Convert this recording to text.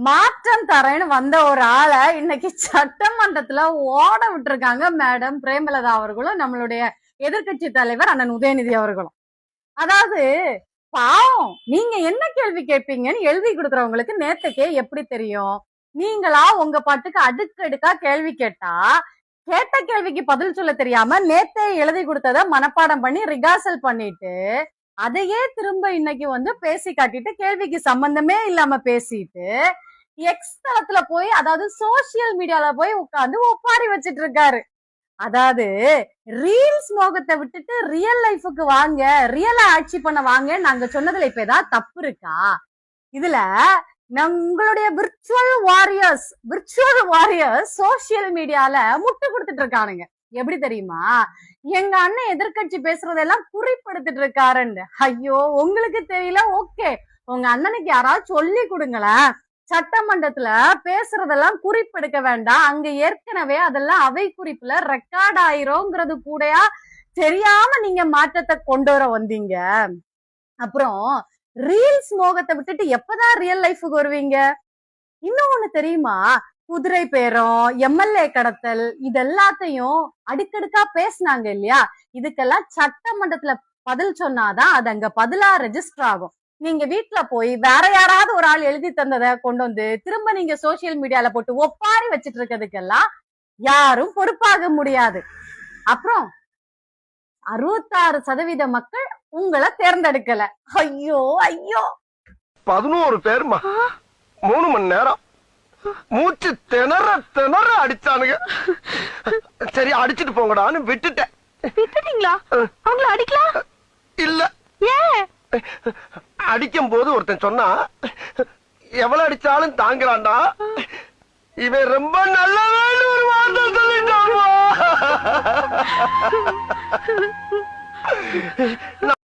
மாற்றம் தரேன்னு வந்த ஒரு ஆளை இன்னைக்கு சட்டமன்றத்துல ஓட விட்டுருக்காங்க மேடம் பிரேமலதா அவர்களும் நம்மளுடைய எதிர்க்கட்சி தலைவர் அண்ணன் உதயநிதி அவர்களும். அதாவது பாவம், நீங்க என்ன கேள்வி கேட்பீங்கன்னு எழுதி கொடுக்கறவங்களுக்கு நேத்துக்கே எப்படி தெரியும்? நீங்களா உங்க பாட்டுக்கு அடுக்கடுக்கா கேள்வி கேட்டா கேட்ட கேள்விக்கு பதில் சொல்ல தெரியாம நேத்தே எழுதி கொடுத்தத மனப்பாடம் பண்ணி ரிகார்சல் பண்ணிட்டு அதையே திரும்ப இன்னைக்கு வந்து பேசி காட்டிட்டு கேள்விக்கு சம்பந்தமே இல்லாம பேசிட்டு எக்ஸ் தளத்துல போய், அதாவது சோசியல் மீடியால போய் உட்கார்ந்து ஒப்பாரி வச்சிட்டு இருக்காரு. அதாவது ரீல்ஸ் மோகத்தை விட்டுட்டு ரியல் லைஃபுக்கு வாங்க, ரியலா ஆட்சி பண்ண வாங்க நாங்க சொன்னதுல இப்ப ஏதாவது தப்பு இருக்கா? இதுல உங்களுடைய விர்ச்சுவல் வாரியர்ஸ் சோசியல் மீடியால முட்டு கொடுத்துட்டு இருக்கானுங்க. எப்படி தெரியுமா? எங்க அண்ணன் எதிர்கட்சி பேசுறதெல்லாம் குறிப்பெடுத்துட்டு இருக்காருன்னு. ஐயோ, உங்களுக்கு தெரியல, ஓகே, உங்க அண்ணனுக்கு யாராவது சொல்லி கொடுங்களேன். சட்டமன்றத்துல பேசுறதெல்லாம் குறிப்பெடுக்க வேண்டாம், அங்க ஏற்கனவே அதெல்லாம் அவை குறிப்புல ரெக்கார்ட் ஆயிரும்ங்கிறது கூடயா தெரியாம நீங்க மாற்றத்தை கொண்டு வர வந்தீங்க. அப்புறம் ரீல்ஸ் மோகத்தை விட்டுட்டு எப்பதான் ரியல் லைஃபுக்கு வருவீங்க? இன்னும் ஒண்ணு தெரியுமா? குதிரை பேரம், எம்எல்ஏ கடத்தல், இது எல்லாத்தையும் அடுக்கடுக்கா பேசினாங்க இல்லையா? இதுக்கெல்லாம் சட்டமன்றத்துல பதில் சொன்னாதான் அது அங்க பதிலா ரெஜிஸ்டர் ஆகும். நீங்க வீட்டுல போய் வேற யாராவது ஒரு ஆள் எழுதி தந்ததை கொண்டு வந்து திரும்ப நீங்க சோசியல் மீடியால போட்டு ஒப்பாரி வச்சிட்டு இருக்கிறதுக்கெல்லாம் யாரும் பொறுப்பாக முடியாது. அப்புறம் 66% மக்கள் உங்களை தேர்ந்தெடுக்கல. ஐயோ ஐயோ, 11 பேர்மா 3 மணி நேரம் மூச்சு திணற அடிச்சானுங்க. சரி, அடிச்சிட்டு போங்கடான்னு விட்டுட்டேன். விட்டுட்டீங்களா? அவங்கள அடிக்கலாம் இல்ல. ஏன்? அடிக்கும் போது ஒருத்தன் சொன்னா, எவ்வளவு அடிச்சாலும் தாங்குறான்டா, இவன் ரொம்ப நல்லவன்னு ஒரு வார்த்தை சொல்லிட்டான்.